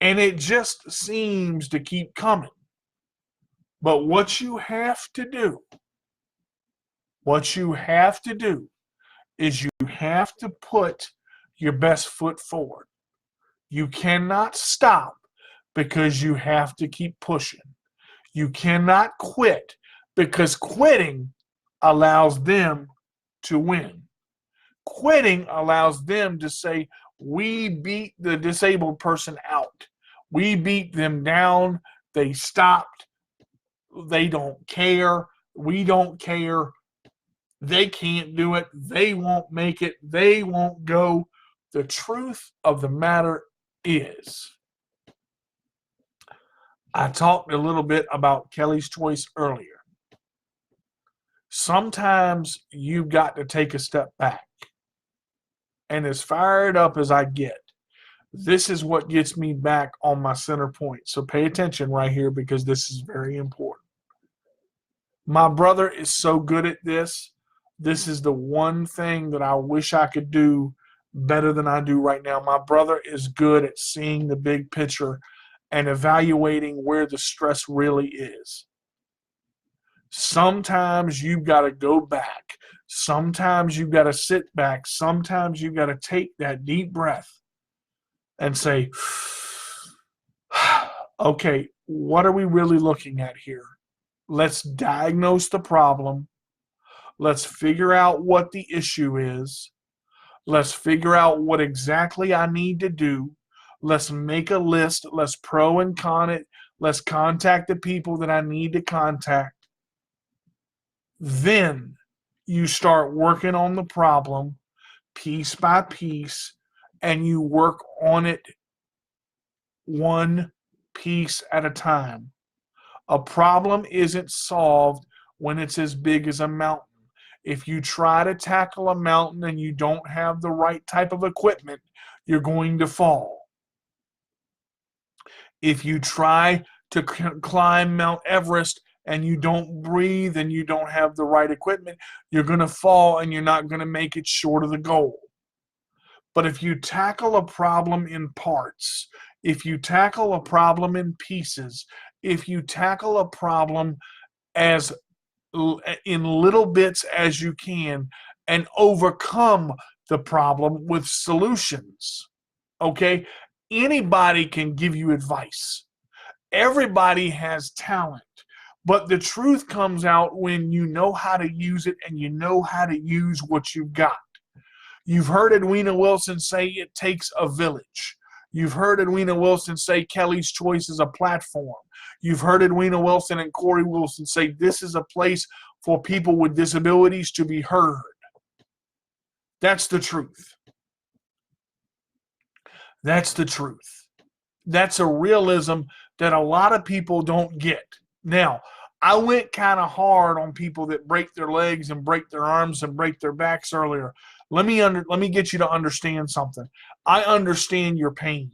And it just seems to keep coming. But what you have to do is you have to put your best foot forward. You cannot stop because you have to keep pushing. You cannot quit because quitting allows them to win. Quitting allows them to say, we beat the disabled person out. We beat them down. They stopped. They don't care. We don't care. They can't do it. They won't make it. They won't go. The truth of the matter is, I talked a little bit about Kelly's Choice earlier. Sometimes you've got to take a step back. And as fired up as I get, this is what gets me back on my center point. So pay attention right here because this is very important. My brother is so good at this. This is the one thing that I wish I could do better than I do right now. My brother is good at seeing the big picture and evaluating where the stress really is. Sometimes you've got to go back. Sometimes you've got to sit back. Sometimes you've got to take that deep breath and say, okay, what are we really looking at here? Let's diagnose the problem. Let's figure out what the issue is. Let's figure out what exactly I need to do. Let's make a list. Let's pro and con it. Let's contact the people that I need to contact. Then you start working on the problem piece by piece, and you work on it one piece at a time. A problem isn't solved when it's as big as a mountain. If you try to tackle a mountain and you don't have the right type of equipment, you're going to fall. If you try to climb Mount Everest and you don't breathe and you don't have the right equipment, you're going to fall and you're not going to make it short of the goal. But if you tackle a problem in parts, if you tackle a problem in pieces, if you tackle a problem as in little bits as you can and overcome the problem with solutions, okay? Anybody can give you advice. Everybody has talent. But the truth comes out when you know how to use it and you know how to use what you've got. You've heard Edwina Wilson say it takes a village. You've heard Edwina Wilson say Kelly's Choice is a platform. You've heard Edwina Wilson and Corey Wilson say this is a place for people with disabilities to be heard. That's the truth. That's the truth. That's a realism that a lot of people don't get. Now, I went kind of hard on people that break their legs and break their arms and break their backs earlier. Let me get you to understand something. I understand your pain,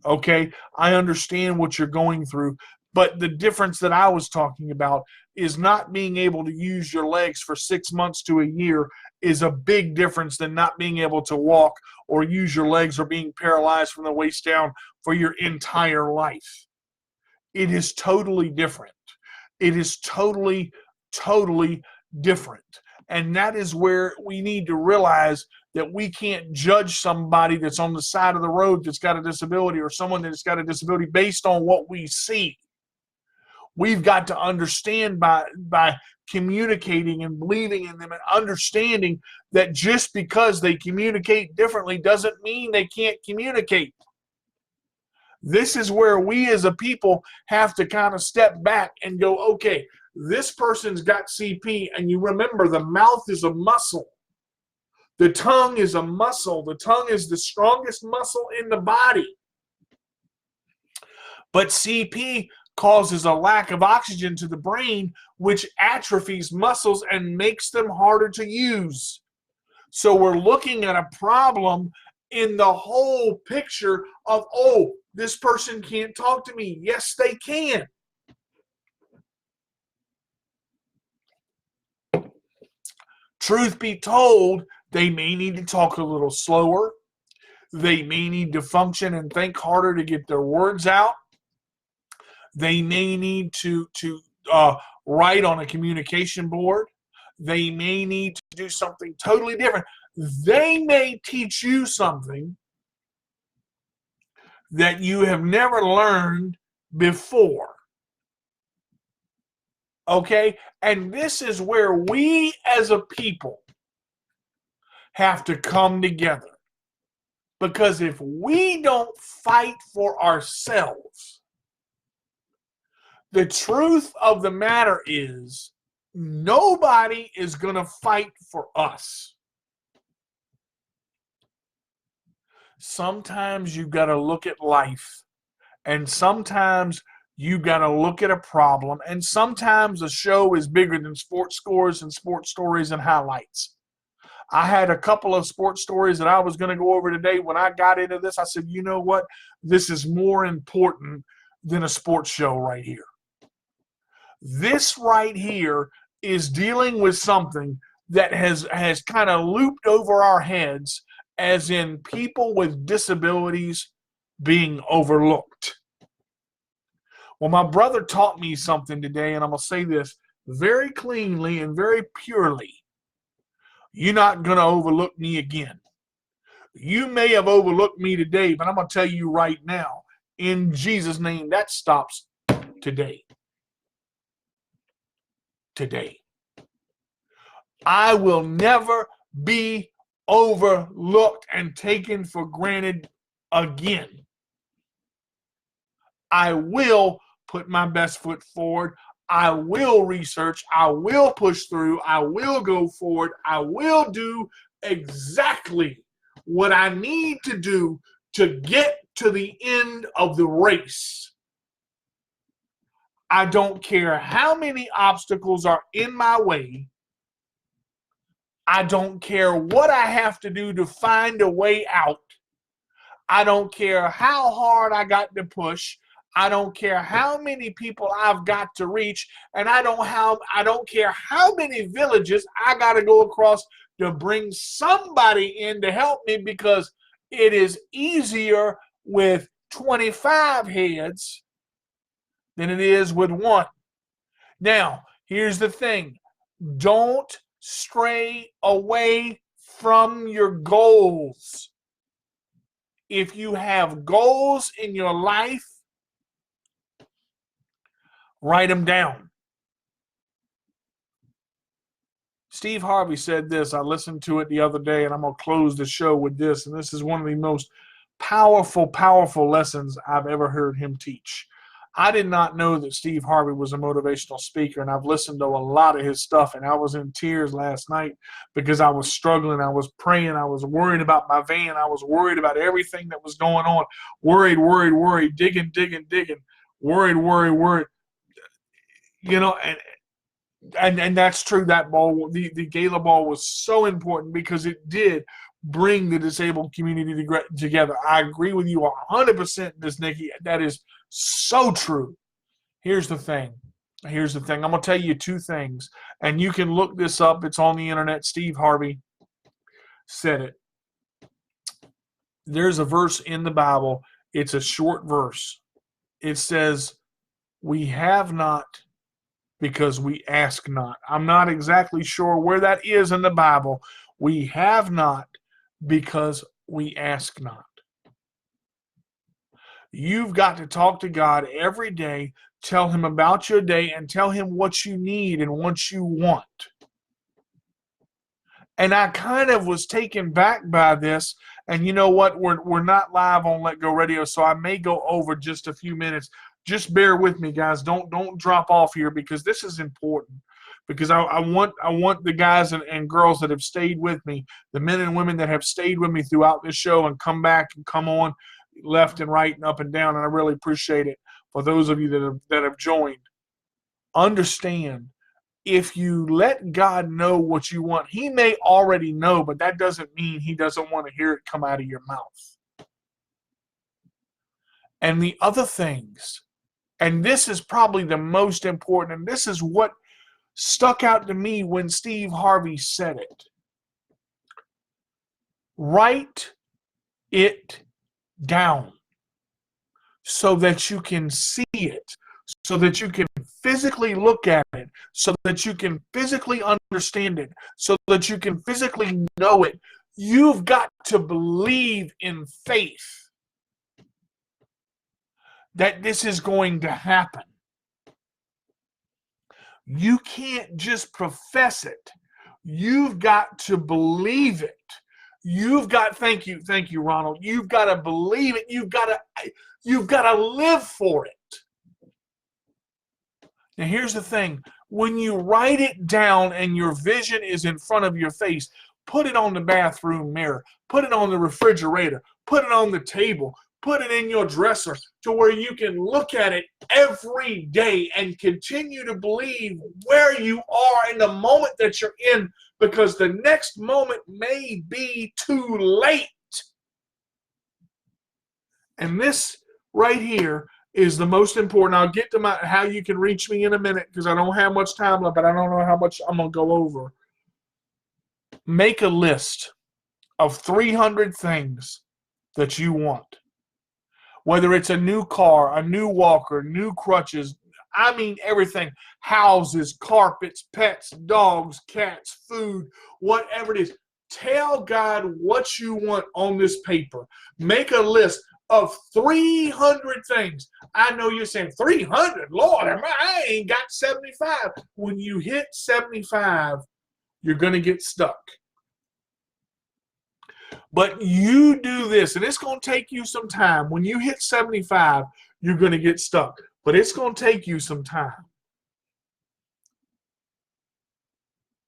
okay? I understand what you're going through, but the difference that I was talking about is not being able to use your legs for 6 months to a year is a big difference than not being able to walk or use your legs or being paralyzed from the waist down for your entire life. It is totally different. It is totally, totally different. And that is where we need to realize that we can't judge somebody that's on the side of the road that's got a disability, or someone that's got a disability based on what we see. We've got to understand by communicating and believing in them and understanding that just because they communicate differently doesn't mean they can't communicate. This is where we as a people have to kind of step back and go, okay, this person's got CP, and you remember the mouth is a muscle. The tongue is a muscle. The tongue is the strongest muscle in the body. But CP causes a lack of oxygen to the brain, which atrophies muscles and makes them harder to use. So we're looking at a problem in the whole picture of, oh, this person can't talk to me. Yes, they can. Truth be told, they may need to talk a little slower. They may need to function and think harder to get their words out. They may need to write on a communication board. They may need to do something totally different. They may teach you something that you have never learned before. Okay? And this is where we as a people have to come together. Because if we don't fight for ourselves, the truth of the matter is nobody is going to fight for us. Sometimes you've got to look at life, and sometimes you've got to look at a problem, and sometimes a show is bigger than sports scores and sports stories and highlights. I had a couple of sports stories that I was going to go over today. When I got into this, I said, you know what? This is more important than a sports show right here. This right here is dealing with something that has kind of looped over our heads, as in people with disabilities being overlooked. Well, my brother taught me something today, and I'm going to say this very cleanly and very purely. You're not going to overlook me again. You may have overlooked me today, but I'm going to tell you right now, in Jesus' name, that stops today. Today. I will never be overlooked and taken for granted again. I will put my best foot forward. I will research. I will push through. I will go forward. I will do exactly what I need to do to get to the end of the race. I don't care how many obstacles are in my way. I don't care what I have to do to find a way out. I don't care how hard I got to push. I don't care how many people I've got to reach, and I don't care how many villages I got to go across to bring somebody in to help me, because it is easier with 25 heads than it is with one. Now, here's the thing. Don't stray away from your goals. If you have goals in your life, write them down. Steve Harvey said this. I listened to it the other day, and I'm going to close the show with this. And this is one of the most powerful lessons I've ever heard him teach. I did not know that Steve Harvey was a motivational speaker, and I've listened to a lot of his stuff, and I was in tears last night because I was struggling. I was praying. I was worried about my van. I was worried about everything that was going on. Worried, digging. Worried. You know, and that's true. That ball, the gala ball, was so important because it did bring the disabled community together. I agree with you 100%, Miss Nikki. That is so true. Here's the thing. I'm going to tell you two things, and you can look this up. It's on the internet. Steve Harvey said it. There's a verse in the Bible. It's a short verse. It says, "We have not because we ask not. I'm not exactly sure where that is in the Bible. We have not because we ask not. You've got to talk to God every day, tell him about your day, and tell him what you need and what you want. And I kind of was taken back by this. And you know what? We're not live on Let Go Radio, so I may go over just a few minutes. Just bear with me, guys. Don't drop off here, because this is important. Because I want the guys and girls that have stayed with me, the men and women that have stayed with me throughout this show and come back and come on left and right and up and down, and I really appreciate it. For those of you that have joined, understand, if you let God know what you want, he may already know, but that doesn't mean he doesn't want to hear it come out of your mouth. And the other things, and this is probably the most important, and this is what stuck out to me when Steve Harvey said it. Write it down so that you can see it, so that you can physically look at it, so that you can physically understand it, so that you can physically know it. You've got to believe in faith that this is going to happen. You can't just profess it. You've got to believe it. You've got, thank you, Ronald. You've got to believe it. You've got to live for it. Now, here's the thing. When you write it down and your vision is in front of your face, put it on the bathroom mirror, put it on the refrigerator, put it on the table, put it in your dresser to where you can look at it every day and continue to believe where you are in the moment that you're in, because the next moment may be too late. And this right here is the most important. I'll get to how you can reach me in a minute, because I don't have much time left, but I don't know how much I'm going to go over. Make a list of 300 things that you want. Whether it's a new car, a new walker, new crutches, I mean everything. Houses, carpets, pets, dogs, cats, food, whatever it is. Tell God what you want on this paper. Make a list of 300 things. I know you're saying, 300? Lord, I ain't got 75. When you hit 75, you're going to get stuck. But you do this, and it's going to take you some time. When you hit 75, you're going to get stuck. But it's going to take you some time.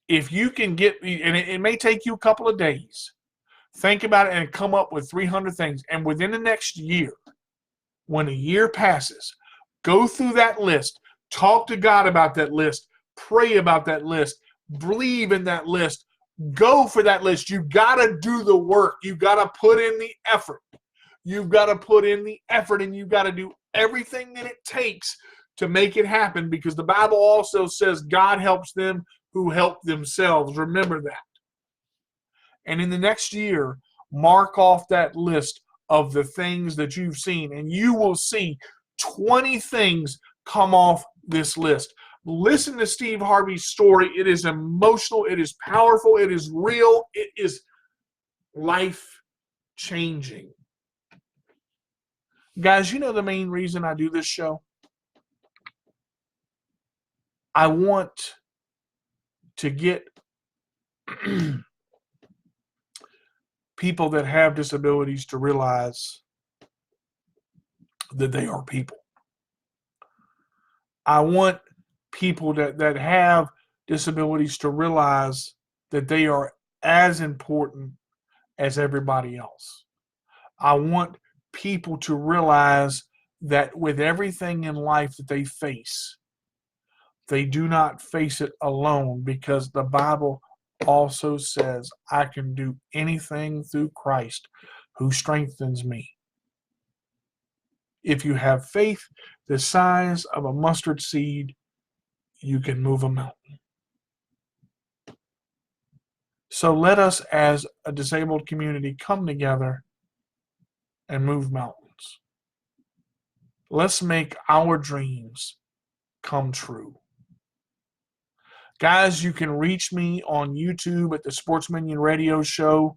If you can get, and it may take you a couple of days, think about it and come up with 300 things. And within the next year, when a year passes, go through that list, talk to God about that list, pray about that list, believe in that list, go for that list. You got to do the work. You got to put in the effort. You've got to put in the effort, and you've got to do everything that it takes to make it happen, because the Bible also says God helps them who help themselves. Remember that. And in the next year, mark off that list of the things that you've seen, and you will see 20 things come off this list. Listen to Steve Harvey's story. It is emotional. It is powerful. It is real. It is life-changing. Guys, you know the main reason I do this show? I want to get people that have disabilities to realize that they are people. I want people that have disabilities to realize that they are as important as everybody else. I want people to realize that with everything in life that they face, they do not face it alone, because the Bible also says, I can do anything through Christ who strengthens me. If you have faith the size of a mustard seed, you can move a mountain. So let us, as a disabled community, come together and move mountains. Let's make our dreams come true. Guys, you can reach me on YouTube at the Sports Minion Radio Show.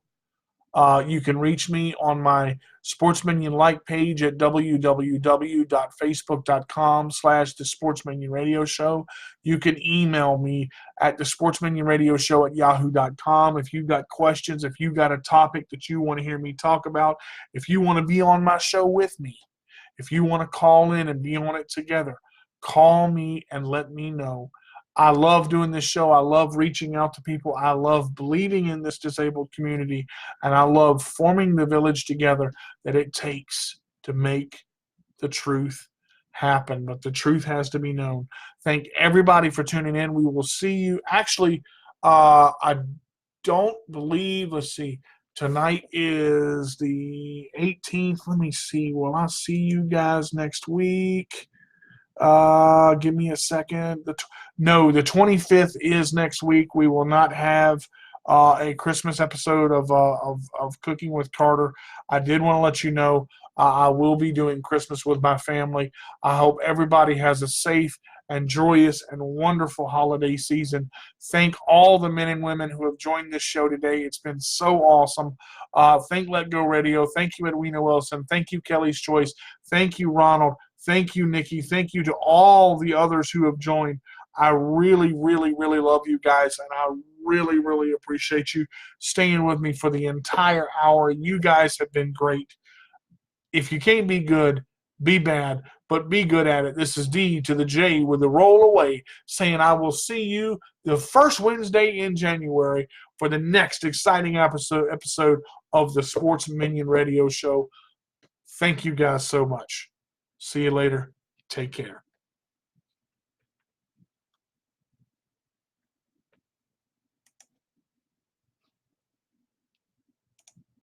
You can reach me on my Sports Minion like page at www.facebook.com/the Sports Minion Radio Show. You can email me at the Sports Minion Radio Show at yahoo.com. If you've got questions, if you've got a topic that you want to hear me talk about, if you want to be on my show with me, if you want to call in and be on it together, call me and let me know. I love doing this show. I love reaching out to people. I love believing in this disabled community, and I love forming the village together that it takes to make the truth happen. But the truth has to be known. Thank everybody for tuning in. We will see you. Actually, I don't believe, let's see, tonight is the 18th. Let me see. Will I see you guys next week? Give me a second. The 25th is next week. We will not have a Christmas episode of Cooking with Carter. I did want to let you know I will be doing Christmas with my family. I hope everybody has a safe and joyous and wonderful holiday season. Thank all the men and women who have joined this show today. It's been so awesome. Thank Let Go Radio. Thank you, Edwina Wilson. Thank you, Kelly's Choice. Thank you, Ronald. Thank you, Nikki. Thank you to all the others who have joined. I really, really, really love you guys, and I really, really appreciate you staying with me for the entire hour. You guys have been great. If you can't be good, be bad, but be good at it. This is D to the J with the roll away, saying I will see you the first Wednesday in January for the next exciting episode of the Sports Minion Radio Show. Thank you guys so much. See you later. Take care.